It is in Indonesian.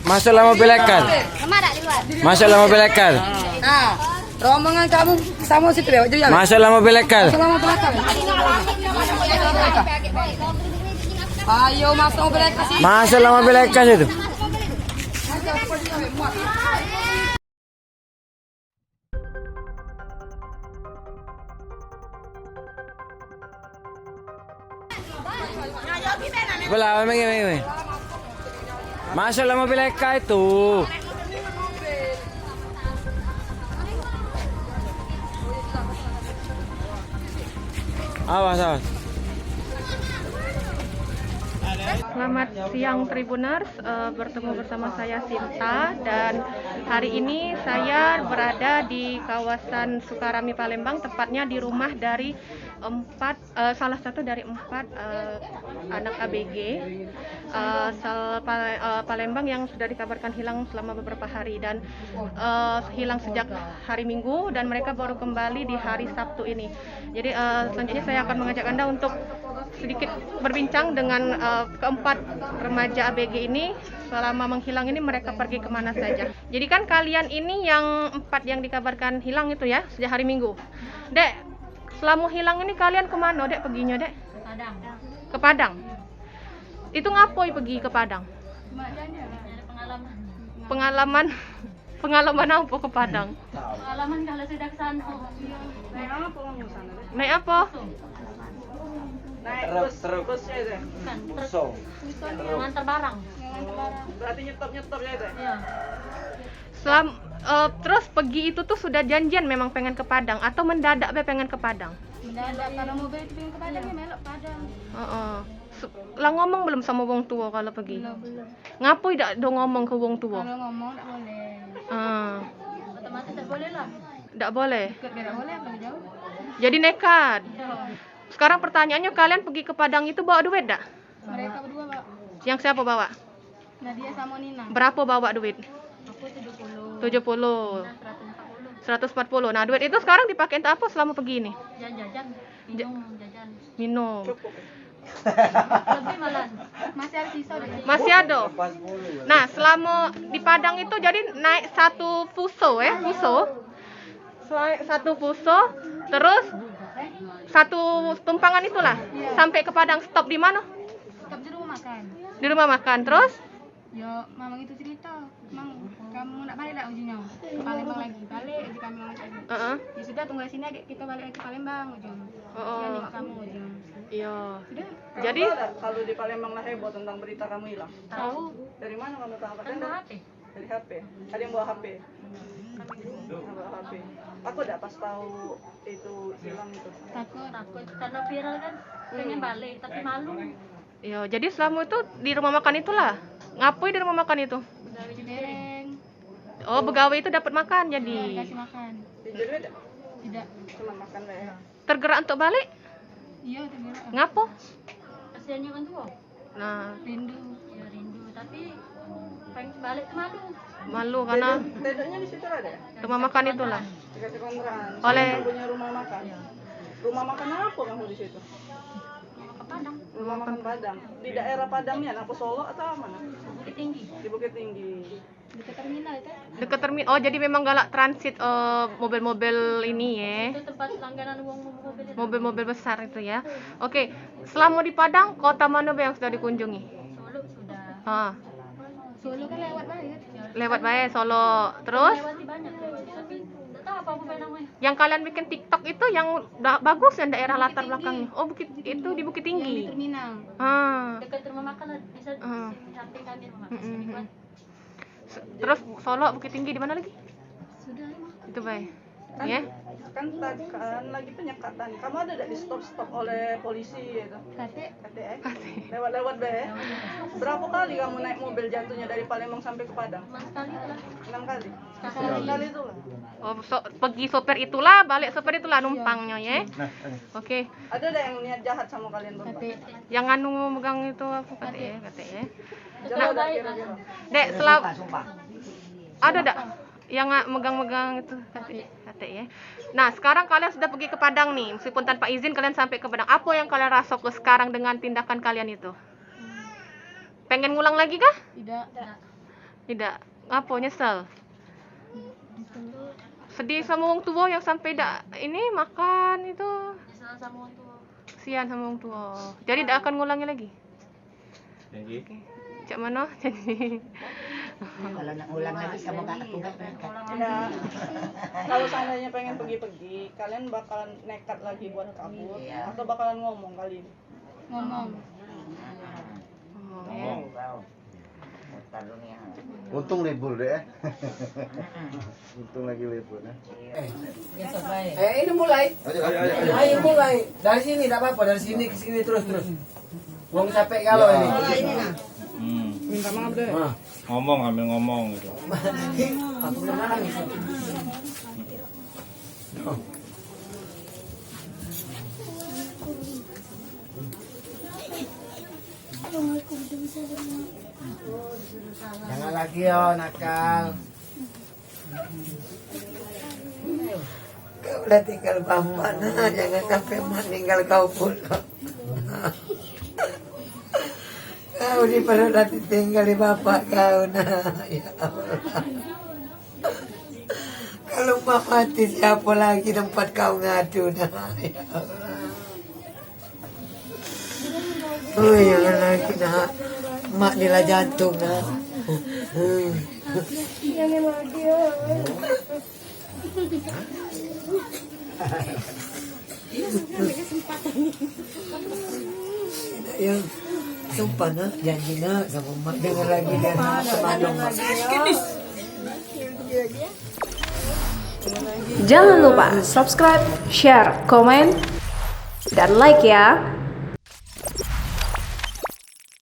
Masuklah mobil ekal. Masuklah mobil ekal. Nah, rombongan kamu sama situ ya, jadi Masuklah mobil ekal. sama belakang. Ayo masuk mobil ekal sih. Masuklah mobil ekal itu. Belah, memang. Masuklah mobil ekal itu. Awas. Selamat siang Tribuners, bertemu bersama saya Sinta dan hari ini saya berada di kawasan Sukarami Palembang, tepatnya di rumah dari salah satu dari empat anak ABG Palembang yang sudah dikabarkan hilang selama beberapa hari dan hilang sejak hari Minggu dan mereka baru kembali di hari Sabtu ini. Jadi selanjutnya saya akan mengajak Anda untuk sedikit berbincang dengan keempat remaja ABG ini. Selama menghilang ini mereka pergi kemana saja. Jadi kan kalian ini yang empat yang dikabarkan hilang itu ya sejak hari Minggu. Dek, selama hilang ini kalian kemana dek perginya dek? Padang. Ke Padang. Itu ngapoi pergi ke Padang? Pengalaman. Pengalaman apa ke Padang? Pengalaman kalau sudah ke sana. Naik apa? Terusnya itu. Bukan. So. Ngantar barang. Berarti nyetop ya itu. Iya. Terus pergi itu tuh sudah janjian memang pengen ke Padang atau mendadak be pengen ke Padang? Mendadak kalau mobil itu pengen ke Padang ya melok Padang. Lah ngomong belum sama wong tua kalau pergi? Belum. Ngapoi dak do ngomong ke wong tua? Kalau ngomong tak boleh. Otomatis tak boleh lah. Dak boleh. Dekat tak boleh apa jauh. Jadi nekat. Iya. Sekarang pertanyaannya kalian pergi ke Padang itu bawa duit dak? Mereka berdua, Pak. Yang siapa bawa? Nadia sama Nina. Berapa bawa duit? Aku 70. 70. Nina 140. 140. Nah, duit itu sekarang dipakai untuk apa selama pergi ini? Jajan. Minum, jajan. Minum. Lebih malah. Masih ada sisa deh. Masih ada. Nah, selama di Padang itu jadi naik satu fuso satu fuso, terus satu tumpangan itulah sampai ke Padang. Stop di mana? Stop di rumah makan. Di rumah makan. Terus Ya, mamang itu cerita, Mang, kamu nak balik tak ujungnya? Ke Palembang lagi, balik di kami mamang lagi. Ya sudah, tunggu di sini aja, kita balik lagi ke Palembang ujung. Ya nengok kamu ujung. iya. Sudah, Jadi Kalau di Palembang lah heboh tentang berita kamu hilang. tahu. Dari mana kamu tahu? Kan bawa HP. Dari HP. Ada yang bawa HP. Yang bawa HP. Aku udah pas tahu itu hilang itu. Takut karena viral kan, pengen balik tapi malu. iya, jadi selama itu di rumah makan itulah. Ngapoi di rumah makan itu? Gawe jedereng, Oh, begawe itu dapat makan jadi. dikasih makan. Jadi ada Tidak. cuma makan lah ya. Tergerak untuk balik? Iya, tergerak. Ngapo? Kasihannya kan tua. Nah, Rindu. Ya rindu, tapi pengen balik tuh malu. malu karena Tendanya di situ ada ya? rumah makan itulah. Dikasih kontrakan. Oleh- Kamu punya rumah makan. Rumah makan apa kamu di situ? Ke Padang, Rumah makan Padang. Di daerah Padangnya, apa Solo atau mana? Bukit Tinggi. Di Bukit Tinggi. Dekat terminal itu. Dekat terminal. Oh, jadi memang galak transit mobil-mobil ini ya. Itu tempat langganan uang mobil itu. Mobil-mobil besar itu ya. Oke, selama di Padang, kota mana Be yang sudah dikunjungi? Solo sudah. Ah, Solo kan lewat banget. lewat bae Solo. Terus Lewati banyak tapi enggak tahu apa namanya. yang kalian bikin TikTok itu yang bagus yang daerah latar belakangnya. Oh, Bukit itu di Bukit Di Tinggi. terminal. Dekat rumah makan lah, bisa Ah. di samping kami rumah makan. Dibuat. Terus Solo, Bukit Tinggi di mana lagi? Sudah lama. Itu bae. Kan, Ya. kan lagi penyekatan. Kamu ada tidak di stop oleh polisi gitu? Kate Lewat-lewat be. Berapa kali kamu naik mobil jatuhnya dari Palembang sampai ke Padang? cuma sekali lah. 6 kali. 6 kali itu lah. Oh, pergi sopir itulah, balik sopir itulah numpangnya ya. Oke. Ada ada yang niat jahat sama kalian berdua? Kate. Yang anu megang itu apa kata ya. Jauh dah kira-kira. Dek, ada dak yang megang-megang itu kata ya. Nah, sekarang kalian sudah pergi ke Padang nih, meskipun tanpa izin kalian sampai ke Padang. Apa yang kalian rasa ke sekarang dengan tindakan kalian itu? Pengen ngulang lagi kah? Tidak. Tidak. Apa nyesel? Sedih sama wong tua yang sampai dak ini makan itu. Kesian sama wong tua. Jadi tidak akan ngulangi lagi. Janji. Oke. Cak mana? Jadi Kalau nak ulang lagi kamu gak aku gak berangkat. Nah, kalau seandainya pengen pergi-pergi, kalian bakalan nekat lagi buat kabur atau bakalan ngomong kali ini? Ngomong. Untung libur deh. Untung lagi libur ya. Ini mulai. Ayo mulai. Dari sini tidak apa-apa, dari sini ke sini terus. Wong capek kalau ini. Minta maaf deh. Ngomong ambil ngomong gitu. Aku pernah nangis. Jangan lagi nakal. Kau udah tinggal bapak, nah jangan sampai meninggal kau pula. Kau di pada udah ditinggal di bapak kau, nah ya Allah. Kalau mak mati siapa lagi tempat kau ngadu, nah ya Allah. Oh jangan lagi, nah mak nila jantung, nah. Jangan mati ya. Yang sumpah nak, janji nak sama mak dengar lagi dan semalam mak. Jangan lupa subscribe, share, komen, dan like ya.